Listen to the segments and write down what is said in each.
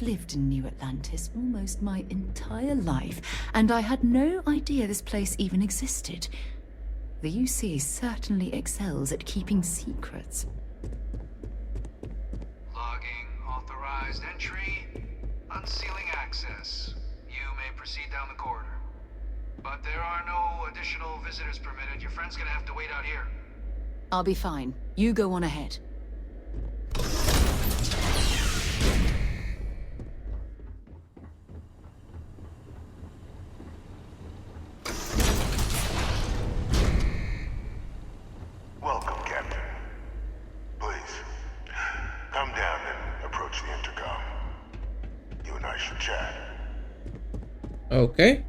lived in New Atlantis almost my entire life, and I had no idea this place even existed. The UC certainly excels at keeping secrets. Logging authorized entry, unsealing access. You may proceed down the corridor. But there are no additional visitors permitted. Your friend's gonna have to wait out here. I'll be fine. You go on ahead. Welcome, Captain. Please, come down and approach the intercom. You and I should chat. Okay.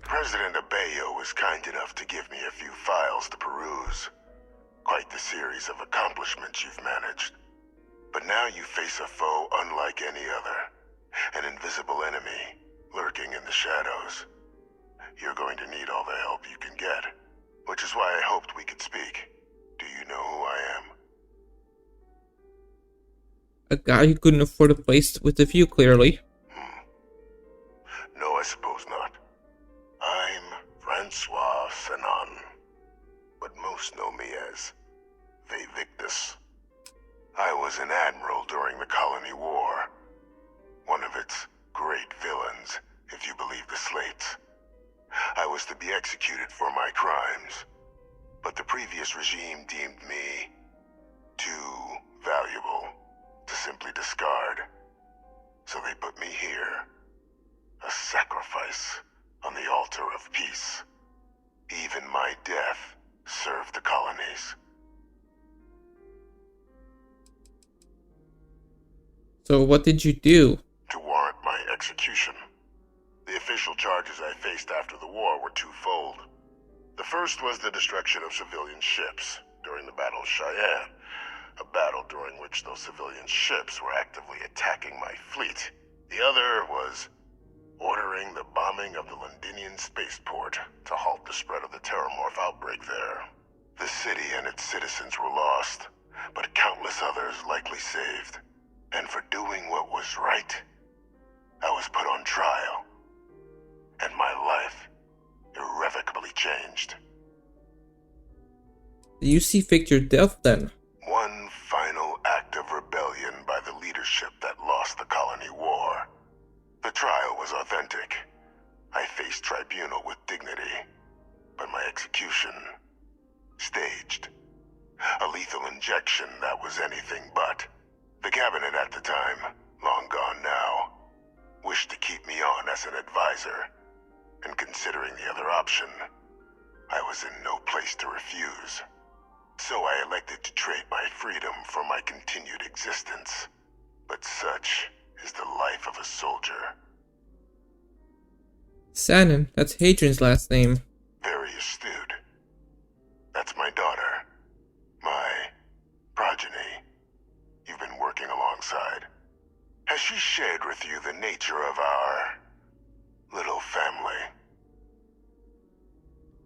President Abeyo was kind enough to give me a few files to peruse. Quite the series of accomplishments you've managed. But now you face a foe unlike any other. An invisible enemy, lurking in the shadows. You're going to need all the help you can get. Which is why I hoped we could speak. Do you know who I am? A guy who couldn't afford a place with a view, clearly. No, I suppose not. I'm Francois Sanon, but most know me as Victus. I was an admiral during the Colony War. One of its great villains, if you believe the slates. I was to be executed for my crimes, but the previous regime deemed me too valuable to simply discard. So they put me here, a sacrifice on the altar of peace. Even my death served the colonies. So what did you do? To warrant my execution. The official charges I faced after the war were twofold. The first was the destruction of civilian ships during the Battle of Cheyenne, a battle during which those civilian ships were actively attacking my fleet. The other was ordering the bombing of the Londinian spaceport to halt the spread of the Terramorph outbreak there. The city and its citizens were lost, but countless others likely saved. And for doing what was right, I was put on trial. And my life irrevocably changed. The UC faked your death then? One final act of rebellion by the leadership that lost the Colony War. The trial was authentic. I faced tribunal with dignity, but my execution, staged. A lethal injection that was anything but. The cabinet at the time, long gone now, wished to keep me on as an advisor, and considering the other option, I was in no place to refuse. So I elected to trade my freedom for my continued existence. But such is the life of a soldier. Sanon, that's Hadrian's last name. Very astute. That's my daughter. My progeny. You've been working alongside. Has she shared with you the nature of our little family?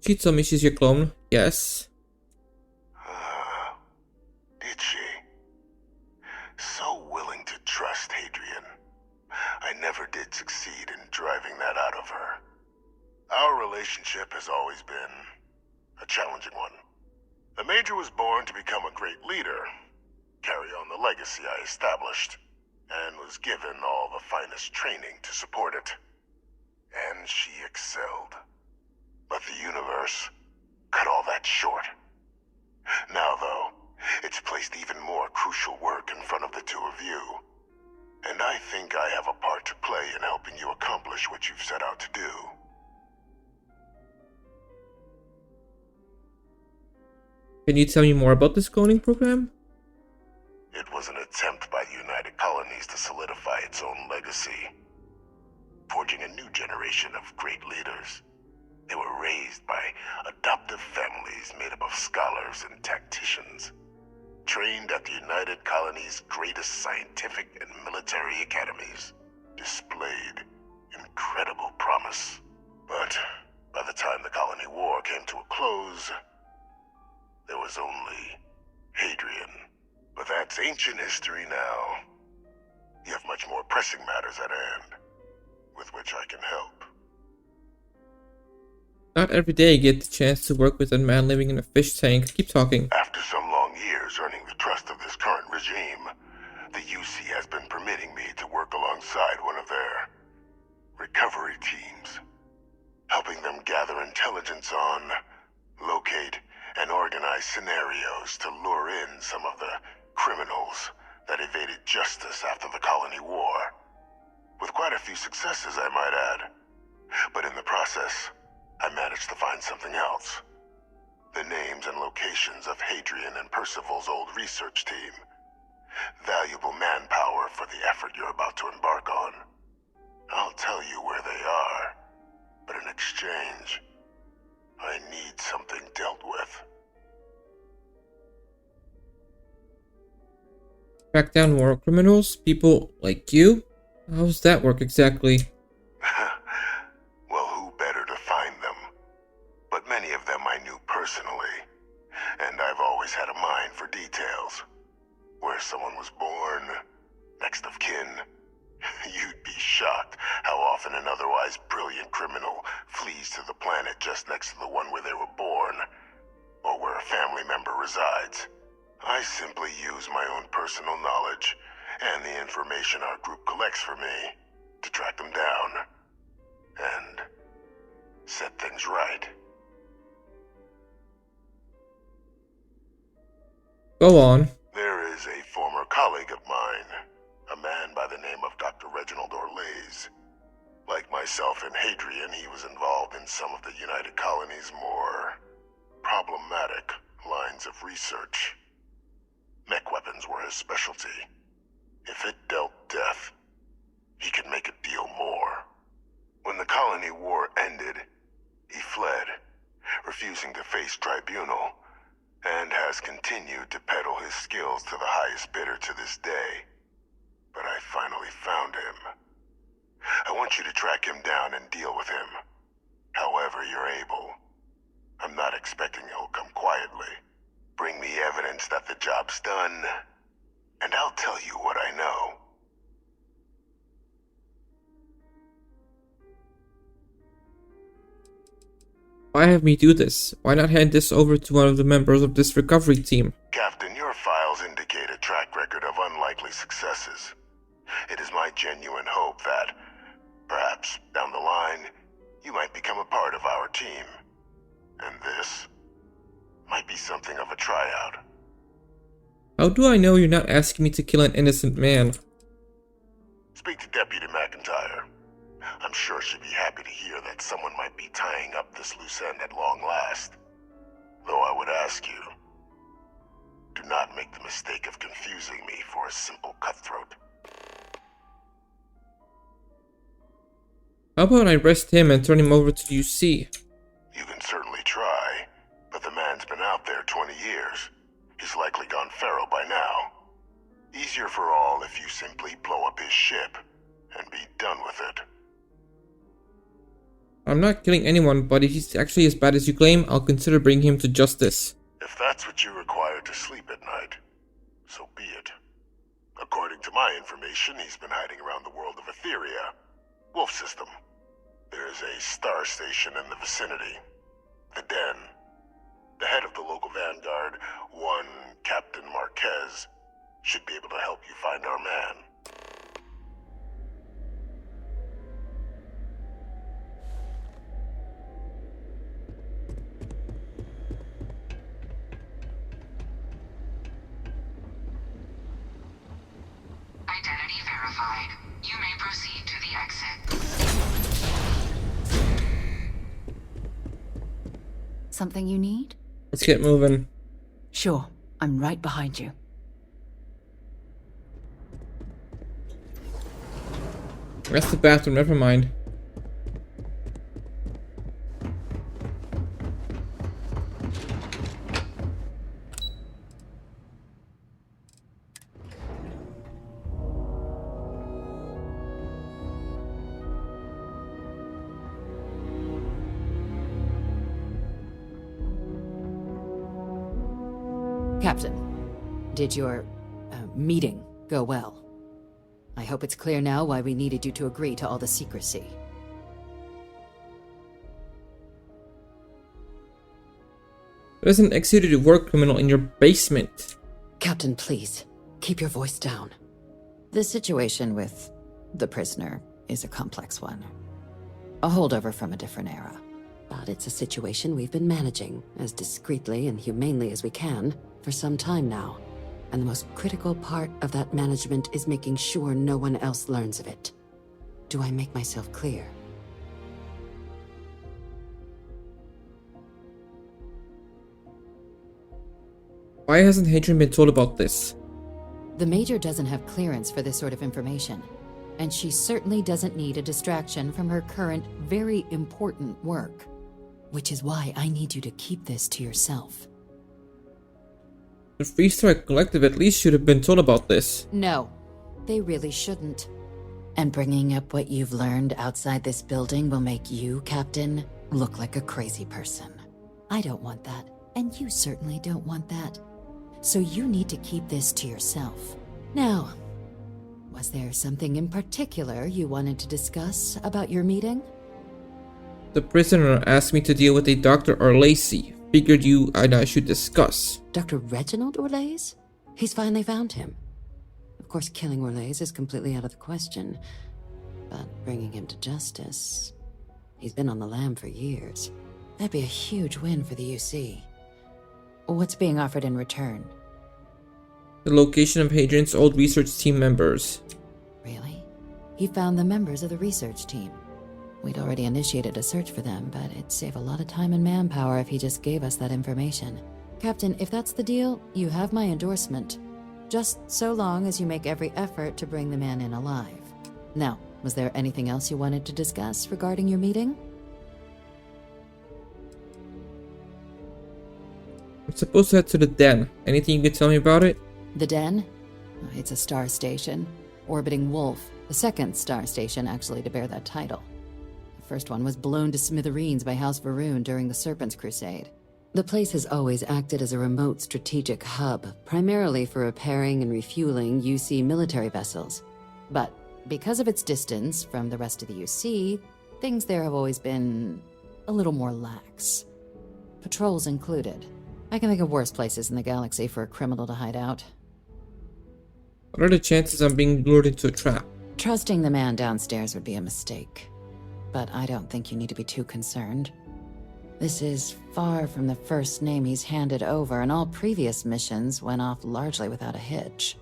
She told me she's your clone. Yes. Did she? So willing to trust Hadrian. I never did succeed in driving that out of her. Our relationship has always been a challenging one. The Major was born to become a great leader, carry on the legacy I established, and was given all the finest training to support it. And she excelled. But the universe cut all that short. Now, though, it's placed even more crucial work in front of the two of you. And I think I have a part to play in helping you accomplish what you've set out to do. Can you tell me more about this cloning program? It was an attempt by the United Colonies to solidify its own legacy, forging a new generation of great leaders. They were raised by adoptive families made up of scholars and tacticians, trained at the United Colonies' greatest scientific and military academies, displayed incredible promise. But by the time the Colony War came to a close, there was only Hadrian. But that's ancient history now. You have much more pressing matters at hand, with which I can help. Not every day I get the chance to work with a man living in a fish tank. Keep talking. After some long years earning the trust of this current regime, the UC has been permitting me to work alongside one of their recovery teams, helping them gather intelligence on, locate, and organize scenarios to lure in some of the criminals that evaded justice after the Colony War. With quite a few successes, I might add. But in the process, I managed to find something else. The names and locations of Hadrian and Percival's old research team. Valuable manpower for the effort you're about to embark on. I'll tell you where they are, but in exchange, I need something dealt with. Track down war criminals? People like you? How does that work exactly? Well, who better to find them? But many of them I knew personally, and I've always had a mind for details. Where someone was born, next of kin. You'd be shocked how often an otherwise brilliant criminal flees to the planet just next to the one where they were born, or where a family member resides. I simply use my own personal knowledge and the information our group collects for me to track them down and set things right. Go on. There is a former colleague of mine, a man by the name of Dr. Reginald Orlaise. Like myself and Hadrian, he was involved in some of the United Colony's more problematic lines of research. Mech weapons were his specialty. If it dealt death, he could make a deal more. When the Colony War ended, he fled, refusing to face tribunal, and has continued to peddle his skills to the highest bidder to this day. But I finally found him. I want you to track him down and deal with him, however you're able. I'm not expecting he'll come quietly. Bring me evidence that the job's done, and I'll tell you what I know. Why have me do this? Why not hand this over to one of the members of this recovery team? Captain, your files indicate a track record of unlikely successes. It is my genuine hope that, perhaps down the line, you might become a part of our team. And this might be something of a tryout. How do I know you're not asking me to kill an innocent man? Speak to Deputy McIntyre. I'm sure she'd be happy to hear that someone might be tying up this loose end at long last. Though I would ask you, do not make the mistake of confusing me for a simple cutthroat. How about I arrest him and turn him over to UC? You can certainly try, but the man's been out there 20 years. He's likely gone feral by now. Easier for all if you simply blow up his ship and be done with it. I'm not killing anyone, but if he's actually as bad as you claim, I'll consider bringing him to justice. If that's what you require to sleep at night, so be it. According to my information, he's been hiding around the world of Etheria, Wolf System. There's a star station in the vicinity, the Den. The head of the local vanguard, one Captain Marquez, should be able to help you find our man. Identity verified. You may proceed to the exit. Something you need? Let's get moving. Sure, I'm right behind you. That's the bathroom, never mind. Captain, did your meeting go well? I hope it's clear now why we needed you to agree to all the secrecy. There's an executed war criminal in your basement. Captain, please, keep your voice down. The situation with the prisoner is a complex one. A holdover from a different era. But it's a situation we've been managing as discreetly and humanely as we can for some time now. And the most critical part of that management is making sure no one else learns of it. Do I make myself clear? Why hasn't Hadrian been told about this? The Major doesn't have clearance for this sort of information, and she certainly doesn't need a distraction from her current, very important work. Which is why I need you to keep this to yourself. The Free Strike Collective at least should have been told about this. No, they really shouldn't. And bringing up what you've learned outside this building will make you, Captain, look like a crazy person. I don't want that, and you certainly don't want that. So you need to keep this to yourself. Now, was there something in particular you wanted to discuss about your meeting? The prisoner asked me to deal with a Dr. Arlacy. Figured you and I should discuss. Dr. Reginald Orlays? He's finally found him. Of course, killing Orlays is completely out of the question. But bringing him to justice... He's been on the lam for years. That'd be a huge win for the UC. What's being offered in return? The location of Hadrian's old research team members. Really? He found the members of the research team. We'd already initiated a search for them, but it'd save a lot of time and manpower if he just gave us that information. Captain, if that's the deal, you have my endorsement. Just so long as you make every effort to bring the man in alive. Now, was there anything else you wanted to discuss regarding your meeting? I'm supposed to head to the den. Anything you can tell me about it? The Den? It's a star station. Orbiting Wolf, the second star station actually to bear that title. The first one was blown to smithereens by House Varun during the Serpent's Crusade. The place has always acted as a remote strategic hub, primarily for repairing and refueling UC military vessels. But because of its distance from the rest of the UC, things there have always been a little more lax. Patrols included. I can think of worse places in the galaxy for a criminal to hide out. What are the chances I'm being lured into a trap? Trusting the man downstairs would be a mistake. But I don't think you need to be too concerned. This is far from the first name he's handed over, and all previous missions went off largely without a hitch.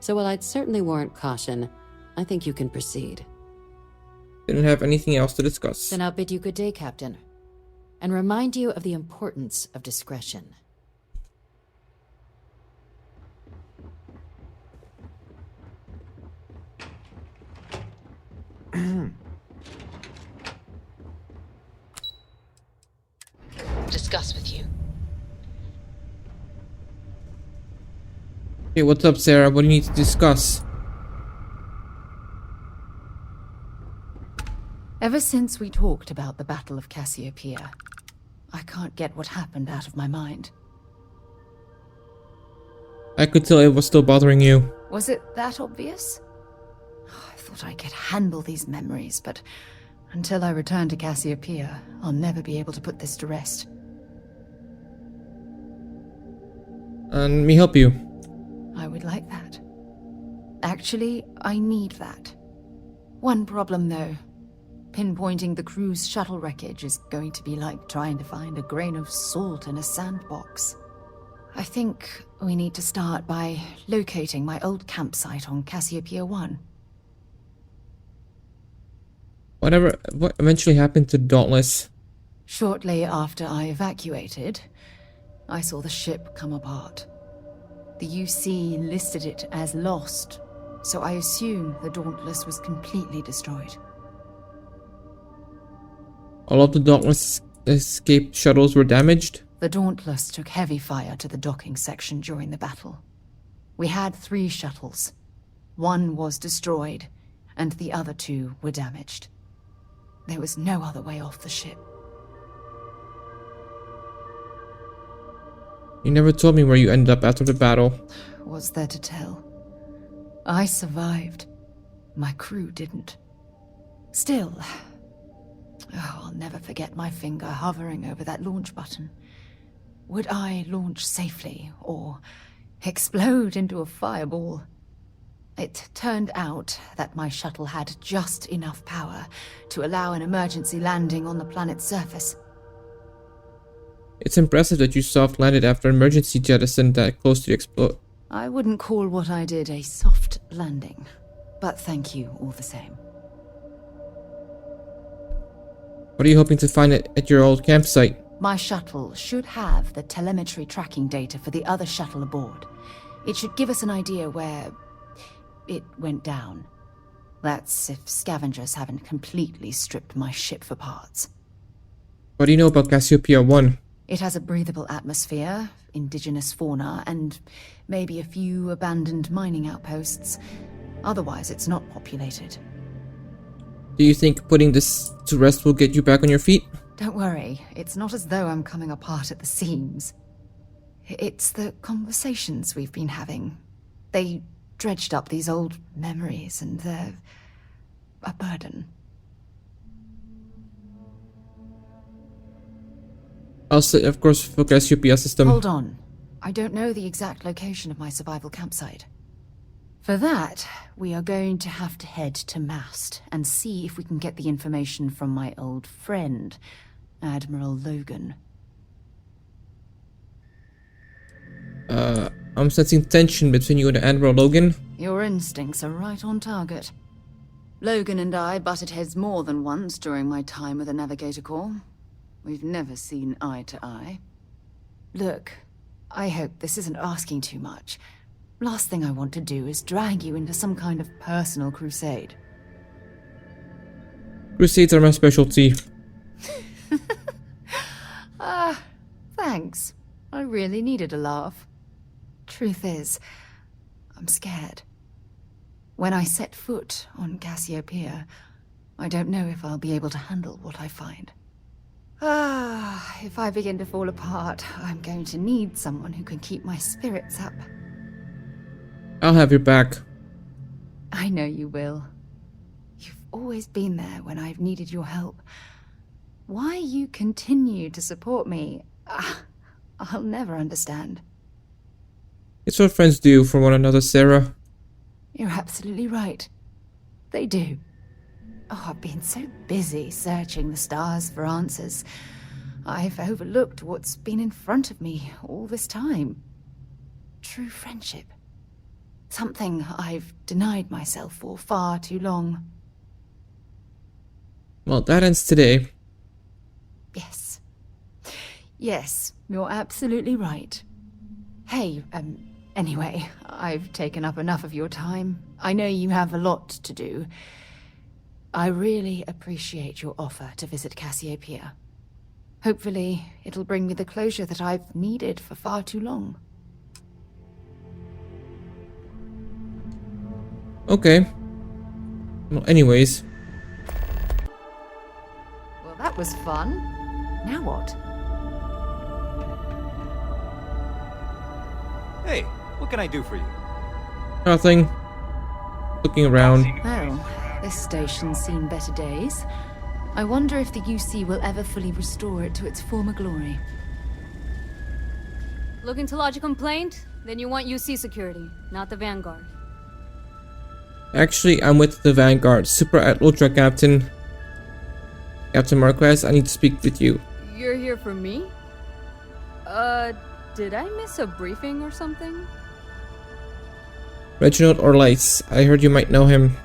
So while I'd certainly warrant caution, I think you can proceed. Didn't have anything else to discuss. Then I'll bid you good day, Captain. And remind you of the importance of discretion. Discuss with you. Hey, what's up, Sarah? What do you need to discuss? Ever since we talked about the Battle of Cassiopeia, I can't get what happened out of my mind. I could tell it was still bothering you. Was it that obvious? I thought I could handle these memories, but until I return to Cassiopeia, I'll never be able to put this to rest. And let me help you. I would like that. Actually, I need that. One problem, though. Pinpointing the crew's shuttle wreckage is going to be like trying to find a grain of salt in a sandbox. I think we need to start by locating my old campsite on Cassiopeia 1. What eventually happened to Dauntless? Shortly after I evacuated, I saw the ship come apart. The UC listed it as lost, so I assume the Dauntless was completely destroyed. All of the Dauntless escape shuttles were damaged? The Dauntless took heavy fire to the docking section during the battle. We had 3 shuttles. One was destroyed, and the other 2 were damaged. There was no other way off the ship. You never told me where you ended up after the battle. What's there to tell? I survived. My crew didn't. Still, I'll never forget my finger hovering over that launch button. Would I launch safely, or explode into a fireball? It turned out that my shuttle had just enough power to allow an emergency landing on the planet's surface. It's impressive that you soft landed after an emergency jettison that close to explode. I wouldn't call what I did a soft landing, but thank you all the same. What are you hoping to find at your old campsite? My shuttle should have the telemetry tracking data for the other shuttle aboard. It should give us an idea where it went down. That's if scavengers haven't completely stripped my ship for parts. What do you know about Cassiopeia 1? It has a breathable atmosphere, indigenous fauna, and maybe a few abandoned mining outposts. Otherwise, it's not populated. Do you think putting this to rest will get you back on your feet? Don't worry, it's not as though I'm coming apart at the seams. It's the conversations we've been having. They dredged up these old memories, and they're a burden. I'll say, of course, for Cassiopeia system. Hold on. I don't know the exact location of my survival campsite. For that, we are going to have to head to Mast and see if we can get the information from my old friend, Admiral Logan. I'm sensing tension between you and Admiral Logan. Your instincts are right on target. Logan and I butted heads more than once during my time with the Navigator Corps. We've never seen eye to eye. Look, I hope this isn't asking too much. Last thing I want to do is drag you into some kind of personal crusade. Crusades are my specialty. Thanks. I really needed a laugh. Truth is, I'm scared. When I set foot on Cassiopeia, I don't know if I'll be able to handle what I find. If I begin to fall apart, I'm going to need someone who can keep my spirits up. I'll have your back. I know you will. You've always been there when I've needed your help. Why you continue to support me, I'll never understand. It's what friends do for one another, Sarah. You're absolutely right. They do. Oh, I've been so busy searching the stars for answers. I've overlooked what's been in front of me all this time. True friendship. Something I've denied myself for far too long. Well, that ends today. Yes. Yes, you're absolutely right. Hey, anyway, I've taken up enough of your time. I know you have a lot to do. I really appreciate your offer to visit Cassiopeia. Hopefully, it'll bring me the closure that I've needed for far too long. Okay. Well, anyways. Well, that was fun. Now what? Hey, what can I do for you? Nothing. Looking around. Oh, this station's seen better days. I wonder if the UC will ever fully restore it to its former glory. Looking to lodge a complaint? Then you want UC security, not the Vanguard. Actually, I'm with the Vanguard. Super at Ultra Captain. Captain Marquez, I need to speak with you. You're here for me? Did I miss a briefing or something? Reginald Orleis. I heard you might know him.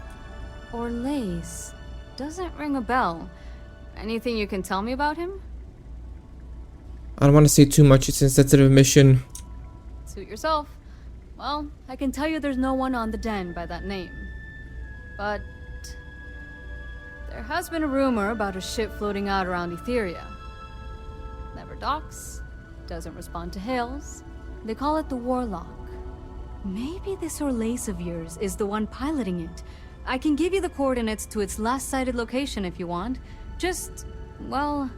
Orleis. Doesn't ring a bell. Anything you can tell me about him? I don't want to say too much. It's a sensitive mission. Suit yourself. Well, I can tell you there's no one on the Den by that name. But there has been a rumor about a ship floating out around Etheria. Never docks, doesn't respond to hails. They call it the Warlock. Maybe this Orleis of yours is the one piloting it. I can give you the coordinates to its last sighted location if you want. Just, well,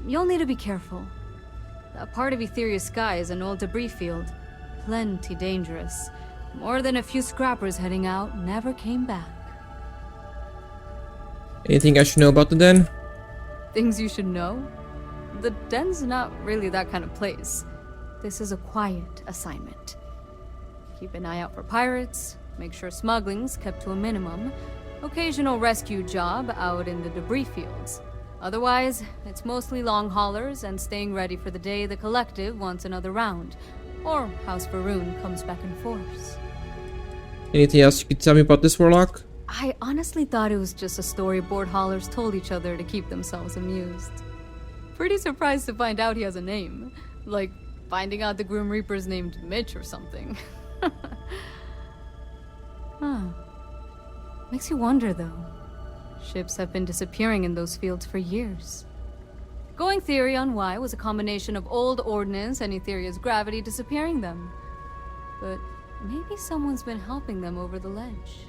you'll need to be careful. That part of Etheria's sky is an old debris field. Plenty dangerous. More than a few scrappers heading out never came back. Anything I should know about the den? Things you should know? The den's not really that kind of place. This is a quiet assignment. Keep an eye out for pirates, make sure smuggling's kept to a minimum, occasional rescue job out in the debris fields. Otherwise, it's mostly long haulers and staying ready for the day the Collective wants another round, or House Varun comes back in force. Anything else you could tell me about this warlock? I honestly thought it was just a storyboard haulers told each other to keep themselves amused. Pretty surprised to find out he has a name. Like, finding out the Grim Reaper's named Mitch or something. Huh. Makes you wonder, though. Ships have been disappearing in those fields for years. Going theory on why was a combination of old ordnance and Etheria's gravity disappearing them. But maybe someone's been helping them over the ledge.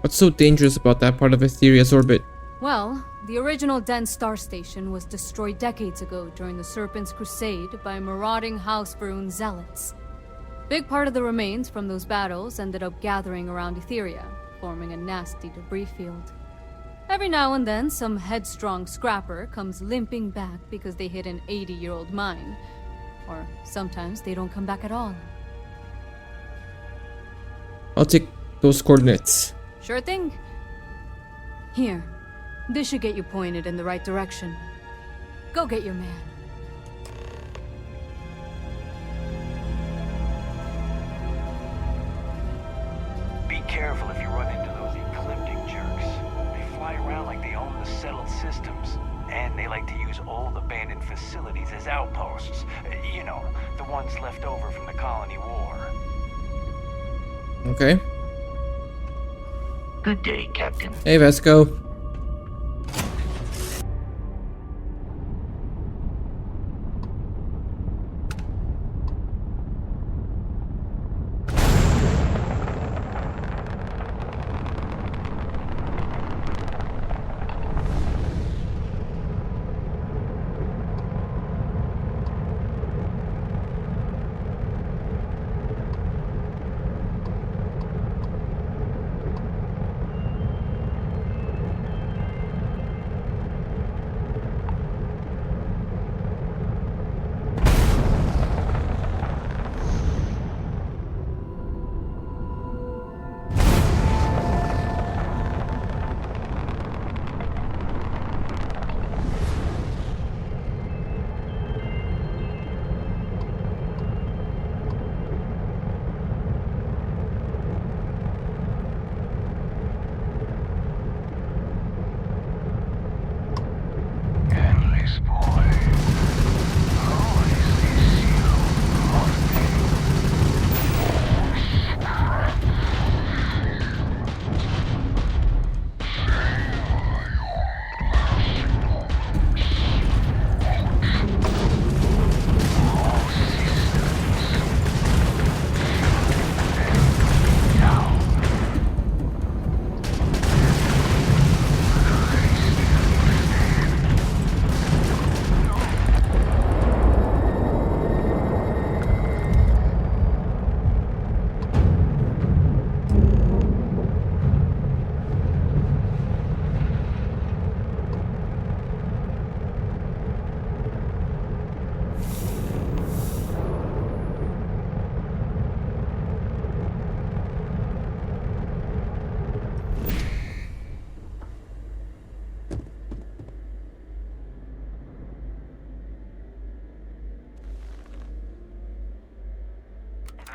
What's so dangerous about that part of Etheria's orbit? Well, the original Den Star Station was destroyed decades ago during the Serpent's Crusade by marauding House Varun zealots. Big part of the remains from those battles ended up gathering around Etheria, forming a nasty debris field. Every now and then, some headstrong scrapper comes limping back because they hit an 80-year-old mine. Or sometimes they don't come back at all. I'll take those coordinates. Sure thing. Here, this should get you pointed in the right direction. Go get your man. Be careful if you run into those ecliptic jerks. They fly around like they own the settled systems. And they like to use old abandoned facilities as outposts. You know, the ones left over from the colony war. Okay. Good day, Captain. Hey, Vasco.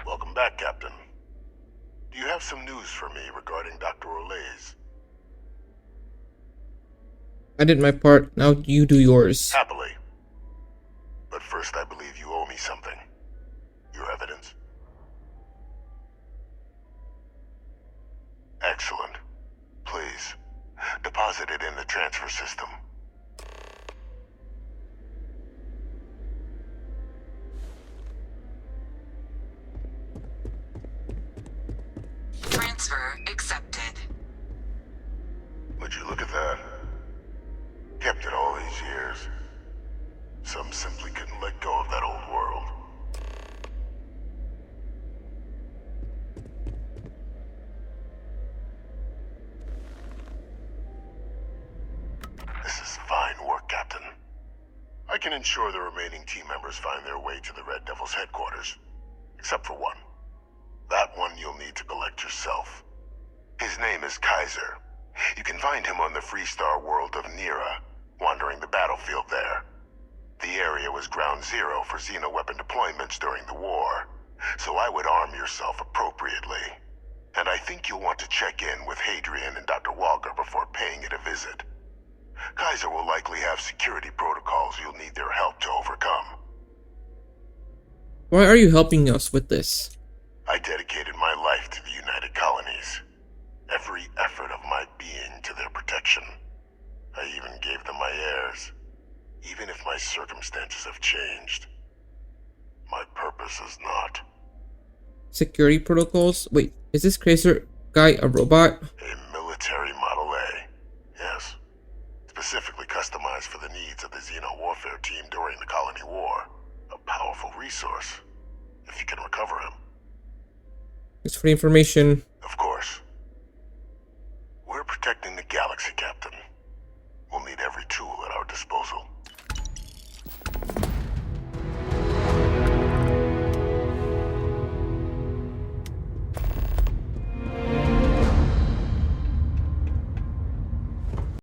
Welcome back, Captain. Do you have some news for me regarding Dr. Olays? I did my part, now you do yours. Happily. But first, I believe you owe me something. Your evidence? Excellent. Please, deposit it in the transfer system. Transfer accepted. Would you look at that? Kept it all these years. Some simply can ensure the remaining team members find their way to the Red Devil's headquarters. Except for one. That one you'll need to collect yourself. His name is Kaiser. You can find him on the Freestar world of Nira, wandering the battlefield there. The area was ground zero for xeno-weapon deployments during the war, so I would arm yourself appropriately. And I think you'll want to check in with Hadrian and Dr. Walker before paying it a visit. Kaiser will likely have security protocols you'll need their help to overcome. Why are you helping us with this? I dedicated my life to the United Colonies. Every effort of my being to their protection. I even gave them my heirs. Even if my circumstances have changed, my purpose is not. Security protocols? Wait, is this Kaiser guy a robot? A military Model A, yes. Specifically customized for the needs of the Xeno warfare team during the Colony War. A powerful resource, if you can recover him. Thanks for the information. Of course. We're protecting the galaxy, Captain. We'll need every tool at our disposal.